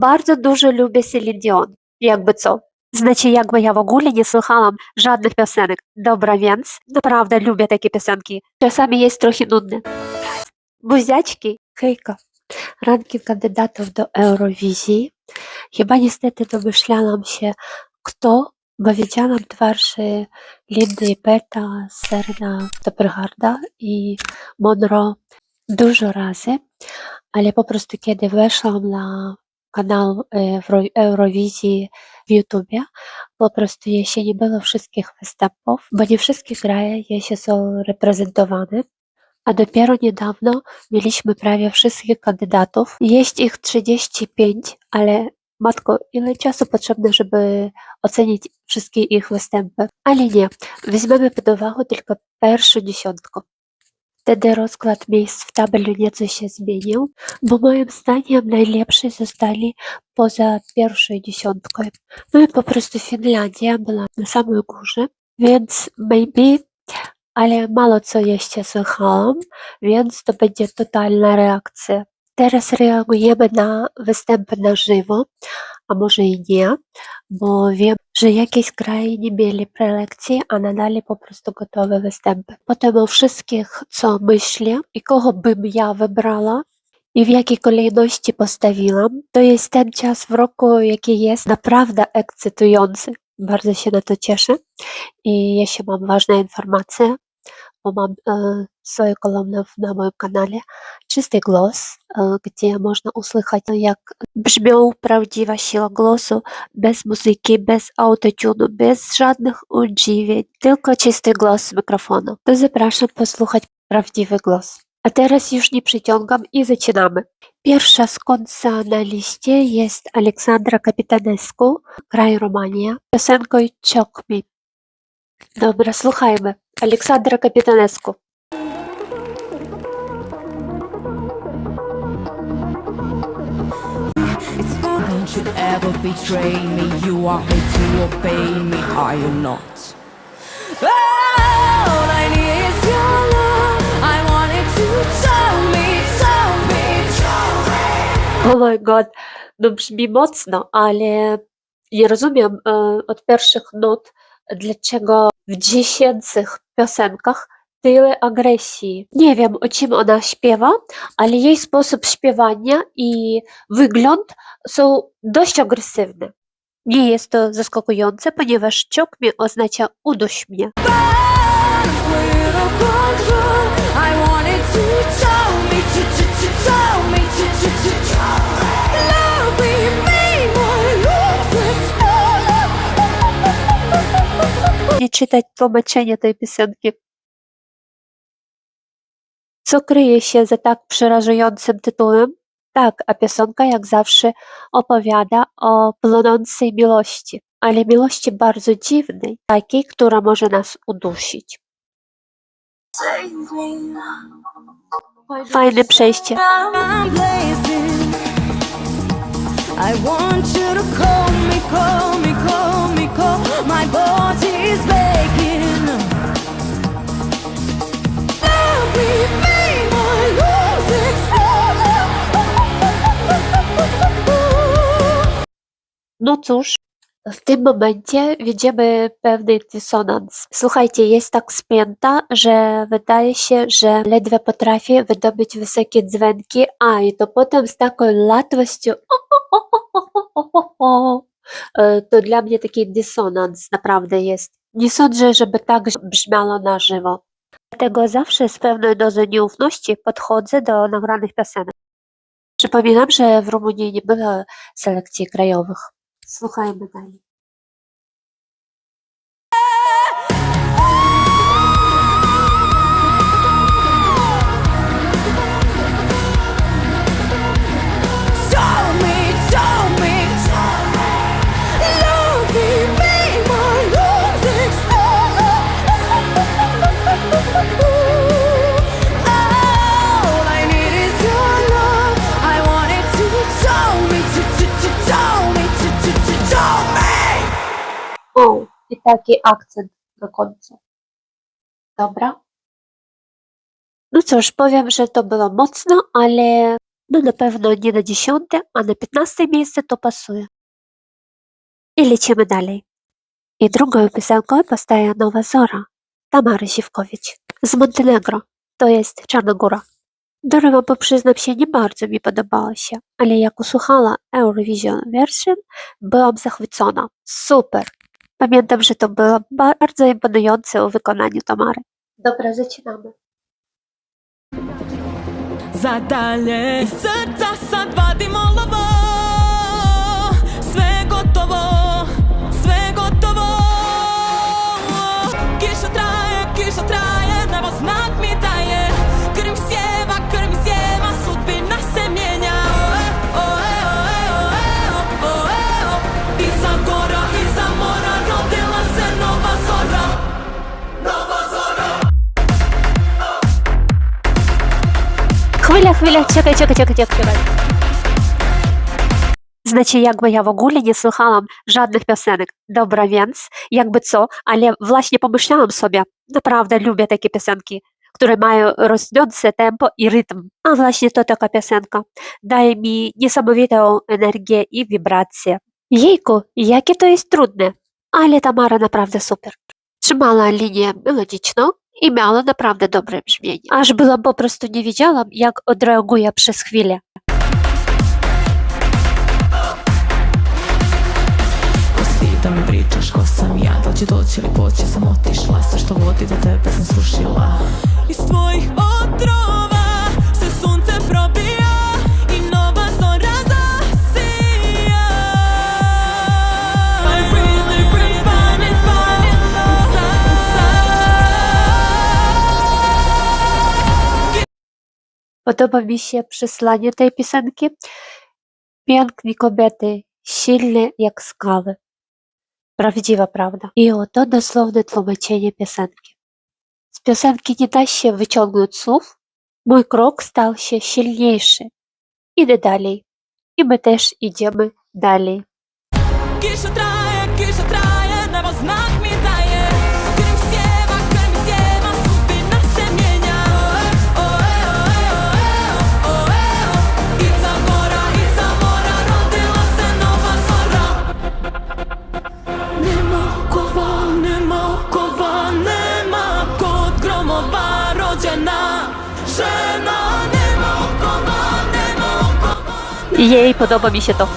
Bardzo dużo lubię Celine Dion, jakby co. Znaczy, jakby ja w ogóle nie słuchałam żadnych piosenek. Dobra, więc naprawdę lubię takie piosenki. Czasami jest trochę nudne. Buziaczki, hejka. Ranking kandydatów do Eurowizji. Chyba niestety domyślałam się, kto, bo widziałam twarze Lindy Peta, Serena Stopperharda i Monroe dużo razy, ale po prostu kiedy weszłam na kanał Eurowizji w YouTubie, po prostu jeśli nie było wszystkich występów, bo nie wszystkie kraje jeśli są reprezentowane, a dopiero niedawno mieliśmy prawie wszystkich kandydatów. Jest ich 35, ale matko, ile czasu potrzebne, żeby ocenić wszystkie ich występy? Ale nie, weźmiemy pod uwagę tylko pierwszą dziesiątkę. Wtedy rozkład miejsc w tabeli nieco się zmienił, bo moim zdaniem najlepsi zostali poza pierwszą dziesiątką. No i po prostu Finlandia była na samej górze, więc maybe, ale mało co jeszcze słuchałam, więc to będzie totalna reakcja. Teraz reagujemy na występy na żywo, a może i nie, bo wiem, że jakieś kraje nie mieli prelekcji, a nadali po prostu gotowe występy. Potem o wszystkich, co myślę i kogo bym ja wybrała i w jakiej kolejności postawiłam, to jest ten czas w roku, jaki jest naprawdę ekscytujący. Bardzo się na to cieszę i jeśli mam ważne informacje, bo mam swoją kolumnę na moim kanale Czysty Głos, gdzie można usłyszeć, jak brzmią prawdziwa siła głosu, bez muzyki, bez autotunu, bez żadnych udziwień, tylko czysty głos z mikrofonu. To zapraszam posłuchać prawdziwy głos. A teraz już nie przyciągam i zaczynamy. Pierwsza z końca na liście jest Aleksandra Kapitanescu, kraj Romania, piosenką Choke Me. Dobra, słuchajmy. Aleksandra Kapitanescu. Don't you ever betray me. You are made to obey me. Are you not? All I need is your love. I want it to show me, show me, show me. Oh my god, no brzmi mocno, ale nie rozumiem od pierwszych nut, dlaczego w dziesięcych piosenkach tyle agresji. Nie wiem, o czym ona śpiewa, ale jej sposób śpiewania i wygląd są dość agresywne. Nie jest to zaskakujące, ponieważ choke me oznacza uduś mnie. I want it to show me, show me, love we made my losing Nie czytać tłumaczenia tej piosenki. Co kryje się za tak przerażającym tytułem? Tak, a piosenka jak zawsze opowiada o płonącej miłości, ale miłości bardzo dziwnej, takiej, która może nas udusić. Fajne przejście. I'm blazing. I want you to call me, call me, call me, call. My body's begging. Love we made my losing No cóż, w tym momencie widzimy pewny dysonans. Słuchajcie, jest tak spięta, że wydaje się, że ledwie potrafi wydobyć wysokie dźwięki, a i to potem z taką łatwością to dla mnie taki dysonans naprawdę jest. Nie sądzę, żeby tak brzmiało na żywo. Dlatego zawsze z pewną dozą nieufności podchodzę do nagranych piosenek. Przypominam, że w Rumunii nie było selekcji krajowych. Słuchajmy dalej. show me, show me, love we made my losing all I need is your love. I want it to show me, show me, show me. O, i taki akcent na końcu. Dobra. No cóż, powiem, że to było mocno, ale No na pewno nie na 10, a na 15 miejsce to pasuje. I lecimy dalej. I drugą piosenką powstaje Nowa Zora Tamary Siwkowicz z Montenegro, to jest Czarnogóra. Dobra, wam przyznam się, nie bardzo mi podobała się, ale jak usłuchała Eurovision Version, byłam zachwycona. Super! Pamiętam, że to było bardzo imponujące u wykonaniu Tamary. Dobra, zaczynamy. Za dalje iz srca sad vadim olovo. Sve gotovo, sve gotovo. Kiša traje, nebo znak mi daje. Krv mi sjeva, sudbina se mijenja. Iza gora, iza mora, rodila se nova zora. Nova zora. Chwila, czekaj. Znaczy, jakby ja w ogóle nie słuchałam żadnych piosenek. Dobra, więc jakby co, ale właśnie pomyślałam sobie, naprawdę lubię takie piosenki, które mają rosnące tempo i rytm. A właśnie to taka piosenka. Daje mi niesamowitą energię i wibrację. Jejku, jakie to jest trudne, ale Tamara naprawdę super. Trzymała linię melodyczną i miała naprawdę dobre brzmienie. Aż była po prostu nie wiedziałam, jak odreaguje przez chwilę. Da mi pričaš ko sam ja, da li će doći ili poći, sam otišla, sve što vodi do tebe sam srušila. Iz tvojih otrova se sunce probija i nova zora zasija. I really bring fun inside. Podoba mi się przesłanie tej piosenki. Piękne kobiety, silne jak skały. Prawdziwa prawda. I oto dosłowne tłumaczenie piosenki. Z piosenki nie da się wyciągnąć słów. Mój krok stał się silniejszy. Idę dalej. I my też idziemy dalej. Kiša traje, nebo znak mi daje. Krv mi sjeva, sudbina se mijenja. Iza mora, rodila se nova zora. Nema kod gromova rođena žena. Nema okova. Jej, podoba mi się to.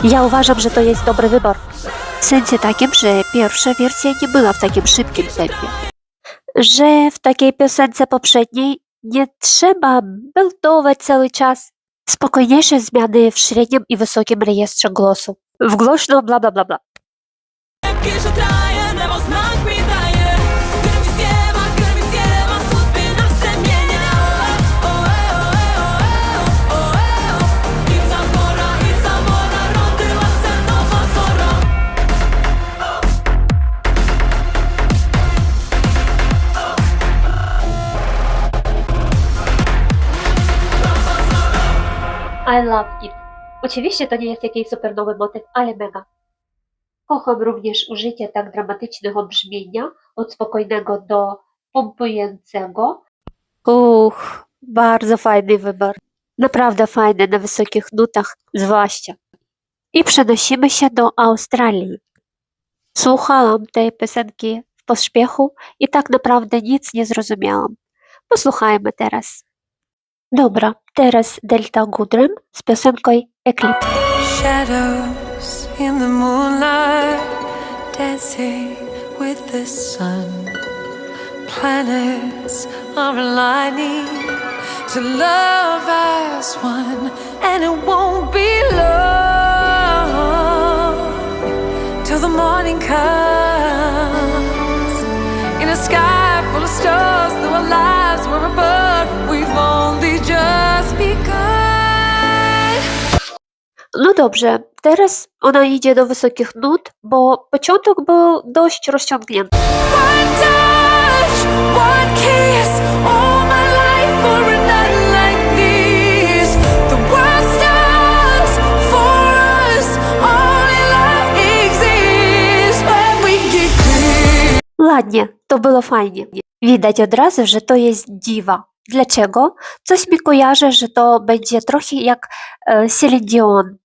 Ja uważam, że to jest dobry wybór. W sensie takim, że pierwsza wersja nie była w takim szybkim tempie. Że w takiej piosence poprzedniej nie trzeba beltować cały czas. Spokojniejsze zmiany w średnim i wysokim rejestrze głosu. W głośno bla bla bla bla. Kiša traje, nebo znak mi daje. Krv mi sjeva, sudbina se mijenja. Iza mora, rodila se nova zora. I love it. Oczywiście to nie jest jakiś super nowy motyw, ale mega. Kocham również użycie tak dramatycznego brzmienia, od spokojnego do pompującego. Bardzo fajny wybór. Naprawdę fajny na wysokich nutach, zwłaszcza. I przenosimy się do Australii. Słuchałam tej piosenki w pośpiechu i tak naprawdę nic nie zrozumiałam. Posłuchajmy teraz. Dobra, teraz Delta Goodrem z piosenką Eclipse. Shadows in the moonlight, dancing with the sun. Planets are aligning to love as one, and it won't be long till the morning comes. In a sky full of stars, though our lives were apart, we've only just begun. No dobrze, teraz ona idzie do wysokich nut, bo początek był dość rozciągnięty. One touch, one kiss, all my life for a night like this. The world stops for us, only love exists when we get clear. Ładnie, to było fajnie. Widać od razu, że to jest diwa. Dlaczego? Coś mi kojarzy, że to będzie trochę jak Celine Dion.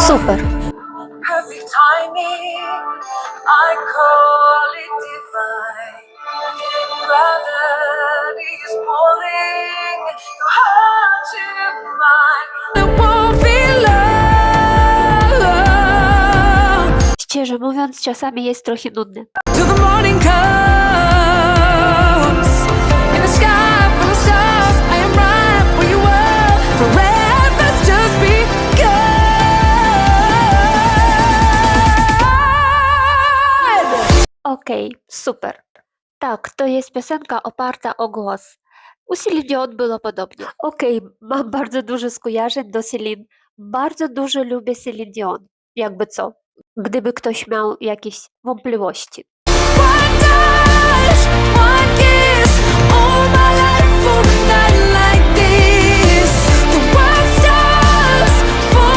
Super. Perfect timing, I call it divine. Gravity is pulling your heart to mine. It won't be long Szczerze mówiąc, czasami jest trochę nudne. till the morning comes. In the sky full of stars, I am right where you were. Forever's just begun. Okej, super. Tak, to jest piosenka oparta o głos. U Celine Dion było podobnie. Okej, mam bardzo dużo skojarzeń do Celine. Bardzo dużo lubię Celine Dion. Jakby co, gdyby ktoś miał jakieś wątpliwości. One touch, one kiss, all my life for a night like this. The world stops for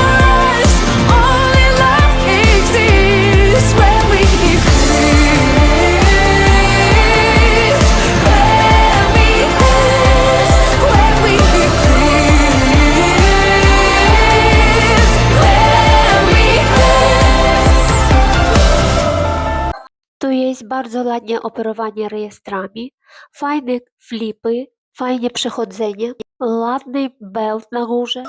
us, only love exists where we exist. Where we exist, where we exist. Where we exist. Tu jest bardzo ładnie operowanie rejestrami, fajne flipy, fajnie przechodzenie, ładny belt na górze.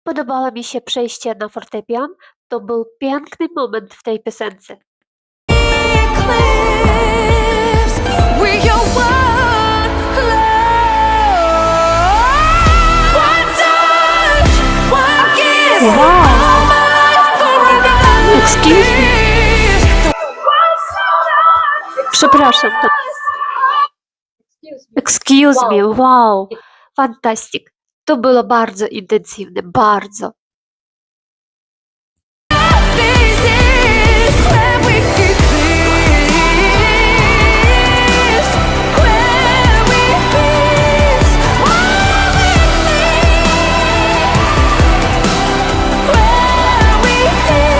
Podobało mi się przejście na fortepian. To był piękny moment w tej piosence. Eclipse, we're your one love. One touch, one kiss, Wow. all my life for a night. Excuse me. The world stops Przepraszam. for us. Excuse me, wow, fantastic. To było bardzo intensywne, bardzo. This is where we exist. Where we exist. Where we exist. Where we exist.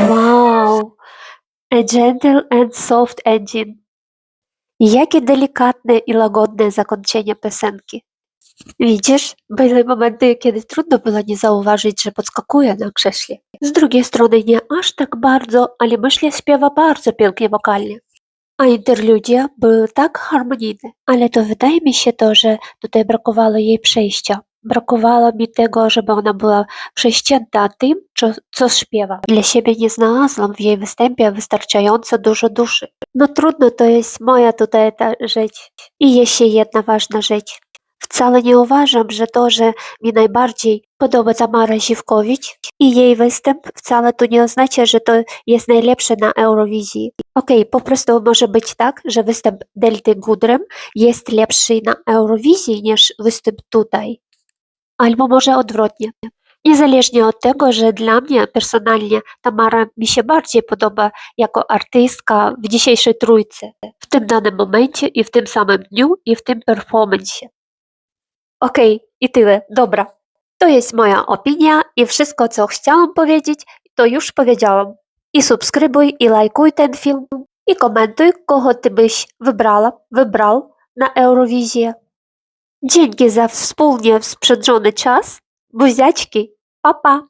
Wow, a gentle and soft engine. Jakie delikatne i łagodne zakończenie piosenki. Widzisz, były momenty, kiedy trudno było nie zauważyć, że podskakuje na krześle. Z drugiej strony nie aż tak bardzo, ale myślę, śpiewa bardzo pięknie wokalnie. A interludia były tak harmonijne, ale to wydaje mi się to, że tutaj brakowało jej przejścia. Brakowało mi tego, żeby ona była przejścięta tym, co śpiewa. Dla siebie nie znalazłam w jej występie wystarczająco dużo duszy. No trudno, to jest moja tutaj ta rzecz. I jeszcze jedna ważna rzecz. Wcale nie uważam, że to, że mi najbardziej podoba Tamara Ziwkowicz i jej występ, wcale to nie oznacza, że to jest najlepsze na Eurowizji. Okej, po prostu może być tak, że występ Delty Goodrem jest lepszy na Eurowizji niż występ tutaj. Albo może odwrotnie. Niezależnie od tego, że dla mnie personalnie Tamara mi się bardziej podoba jako artystka w dzisiejszej trójce, w tym danym momencie i w tym samym dniu i w tym performance'ie. Okej, i tyle, dobra. To jest moja opinia i wszystko, co chciałam powiedzieć, to już powiedziałam. I subskrybuj, i lajkuj ten film, i komentuj, kogo ty byś wybrał na Eurowizję. Dzięki za wspólnie spędzony czas. Buziaczki, pa pa!